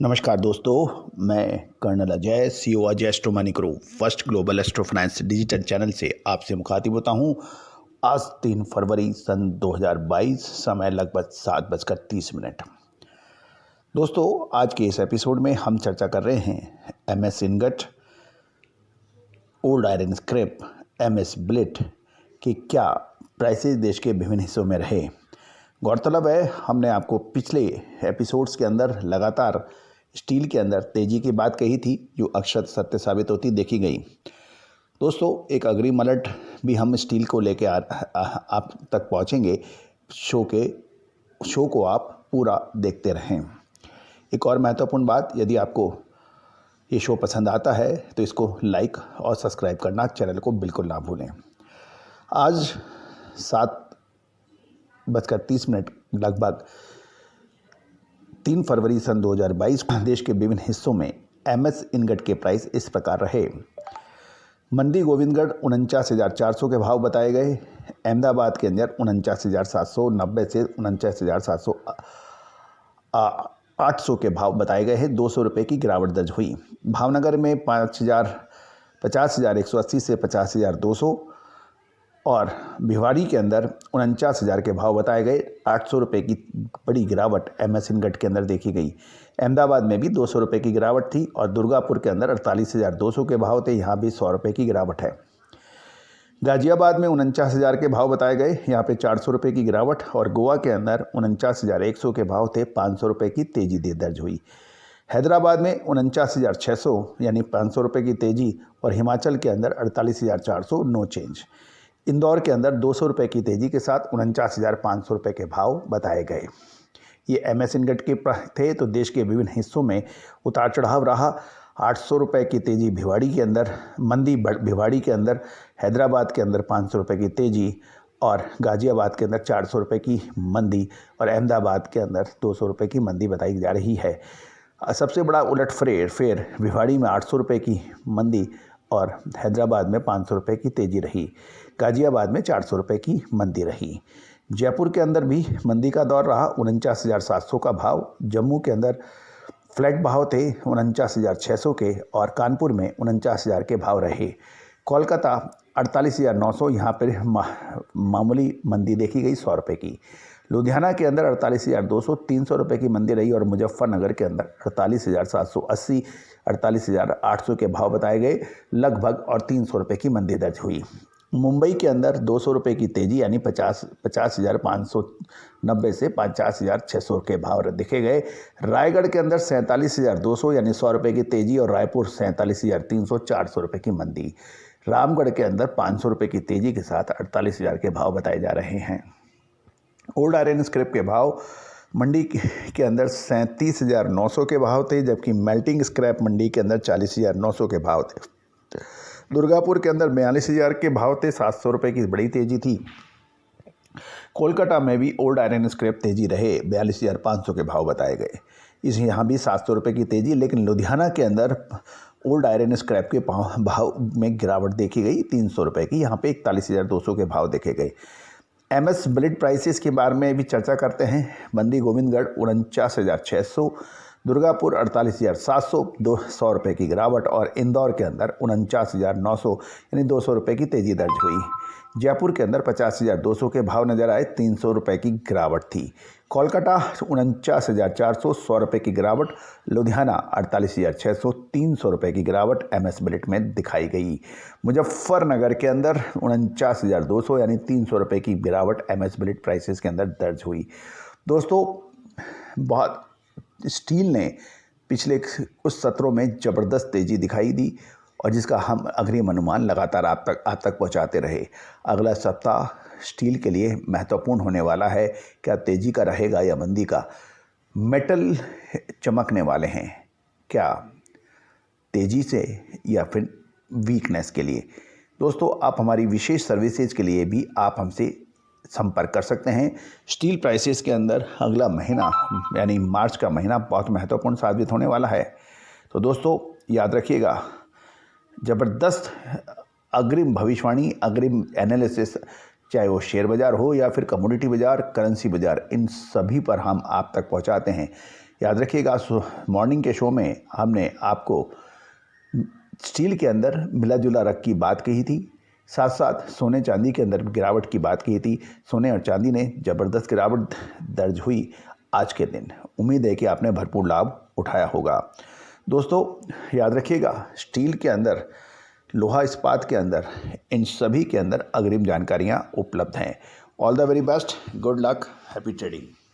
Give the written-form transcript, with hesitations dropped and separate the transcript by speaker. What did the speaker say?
Speaker 1: नमस्कार दोस्तों, मैं colonel Ajay CEO Ajay astro money group first global astro finance digital channel से आपसे मुखातिब होता हूं। आज 3 फरवरी सन 2022, समय लगभग 7:30। दोस्तों, आज के इस एपिसोड में हम चर्चा कर रहे हैं MS ingot, old iron scrap, MS billet के क्या प्राइसेस देश के विभिन्न हिस्सों में रहे। गौरतलब है, हमने आपको पिछले एपिसोड्स के अंदर लगातार स्टील के अंदर तेजी की बात कही थी, जो अक्षर सत्य साबित होती देखी गई। दोस्तों, एक अग्रिम अलर्ट भी हम स्टील को लेके आप तक पहुंचेंगे। शो को आप पूरा देखते रहें। एक और महत्वपूर्ण बात, यदि आपको ये शो पसंद आता है तो इसको लाइक और सब्सक्राइब करना, चैनल को बिल्कुल ना भूलें। आज 7:30 लगभग 3 फरवरी सन 2022 देश के विभिन्न हिस्सों में एमएस इनगट के प्राइस इस प्रकार रहे। मंडी गोविंदगढ़ 49,400 के भाव बताए गए। अहमदाबाद के अंदर 49,790 से 49,800 के भाव बताए गए हैं। 200 रुपये की गिरावट दर्ज हुई। भावनगर में 50,180 से 50,200 और भिवाड़ी के अंदर 49,000 के भाव बताए गए। 800 रुपये की बड़ी गिरावट एमएस इनगट के अंदर देखी गई। अहमदाबाद में भी 200 रुपये की गिरावट थी और दुर्गापुर के अंदर 48,200 के भाव थे। यहाँ भी 100 रुपये की गिरावट है। गाजियाबाद में 49,000 के भाव बताए गए। यहाँ पे 400 रुपये की गिरावट और गोवा के अंदर 49,100 के भाव थे। 500 रुपये की तेजी दर्ज हुई। हैदराबाद में 49,600 यानी 500 रुपये की तेजी और हिमाचल के अंदर 48,400 नो चेंज। इंदौर के अंदर 200 रुपये की तेजी के साथ 49,500 रुपये के भाव बताए गए। ये एमएस इनगट के थे। तो देश के विभिन्न हिस्सों में उतार चढ़ाव रहा। 800 रुपये की तेजी भिवाड़ी के अंदर, मंदी भिवाड़ी के अंदर, हैदराबाद के अंदर 500 रुपये की तेजी और गाजियाबाद के अंदर 400 रुपये की मंदी और अहमदाबाद के अंदर 200 रुपये की मंदी बताई जा रही है। सबसे बड़ा उलट फेर भिवाड़ी में 800 रुपये की मंदी और हैदराबाद में 500 रुपये की तेजी रही। गाजियाबाद में 400 रुपये की मंदी रही। जयपुर के अंदर भी मंदी का दौर रहा। 49,700 का भाव। जम्मू के अंदर फ्लैट भाव थे 49,600 के और कानपुर में 49,000 के भाव रहे। कोलकाता 48,900, यहाँ पर मामूली मंदी देखी गई 100 रुपये की। लुधियाना के अंदर 48,200, 300 रुपये की मंदी रही और मुजफ्फरनगर के अंदर 48,780, 48,800 के भाव बताए गए लगभग और 300 रुपये की मंदी दर्ज हुई। मुंबई के अंदर 200 रुपये की तेजी यानी 50,590 से 50,600 के भाव देखे गए। रायगढ़ के अंदर 47,200 यानी 100 रुपये की तेजी और रायपुर 47,300, 400 रुपये की मंदी। रामगढ़ के अंदर 500 रुपये की तेजी के साथ 48,000 के भाव बताए जा रहे हैं। ओल्ड आयरन स्क्रैप के भाव मंडी के अंदर 37,900 के भाव थे, जबकि मेल्टिंग स्क्रैप मंडी के अंदर 40,900 के भाव थे। दुर्गापुर के अंदर 42,000 के भाव थे। 700 रुपये की बड़ी तेजी थी। कोलकाता में भी ओल्ड आयरन स्क्रैप तेजी रहे। 42,500 के भाव बताए गए। यहाँ भी 700 रुपये की तेजी, लेकिन लुधियाना के अंदर ओल्ड आयरन स्क्रैप के भाव में गिरावट देखी गई 300 रुपये की। यहाँ पे 41,200 के भाव देखे गए। एमएस बिलेट प्राइसेस के बारे में भी चर्चा करते हैं। मंडी गोविंदगढ़ 49,600, दुर्गापुर 48,700, 200 रुपये की गिरावट और इंदौर के अंदर 49,900 यानी 200 रुपये की तेजी दर्ज हुई। जयपुर के अंदर 50,200 के भाव नजर आए। 300 रुपये की गिरावट थी। कोलकाता 49,400, 100 रुपये की गिरावट। लुधियाना 48,600, 300 रुपये की गिरावट एमएस बिलेट में दिखाई गई। मुजफ्फरनगर के अंदर 49,200 यानी 300 रुपये की गिरावट एमएस बिलेट प्राइसेस के अंदर दर्ज हुई। दोस्तों, बहुत स्टील ने पिछले कुछ सत्रों में ज़बरदस्त तेज़ी दिखाई दी और जिसका हम अग्रिम अनुमान लगातार आप तक पहुंचाते रहे। अगला सप्ताह स्टील के लिए महत्वपूर्ण होने वाला है। क्या तेज़ी का रहेगा या मंदी का? मेटल चमकने वाले हैं, क्या तेज़ी से या फिर वीकनेस के लिए? दोस्तों, आप हमारी विशेष सर्विसेज के लिए भी आप हमसे संपर्क कर सकते हैं। स्टील प्राइसेस के अंदर अगला महीना यानी मार्च का महीना बहुत महत्वपूर्ण साबित होने वाला है। तो दोस्तों, याद रखिएगा, ज़बरदस्त अग्रिम भविष्यवाणी, अग्रिम एनालिसिस, चाहे वो शेयर बाज़ार हो या फिर कमोडिटी बाज़ार, करेंसी बाज़ार, इन सभी पर हम आप तक पहुंचाते हैं। याद रखिएगा, मॉर्निंग के शो में हमने आपको स्टील के अंदर मिला जुला रख की बात कही थी, साथ साथ सोने चांदी के अंदर गिरावट की बात कही थी। सोने और चांदी ने ज़बरदस्त गिरावट दर्ज हुई आज के दिन। उम्मीद है कि आपने भरपूर लाभ उठाया होगा। दोस्तों याद रखिएगा, स्टील के अंदर, लोहा इस्पात के अंदर, इन सभी के अंदर अग्रिम जानकारियाँ उपलब्ध हैं। All the very best, good luck, happy trading.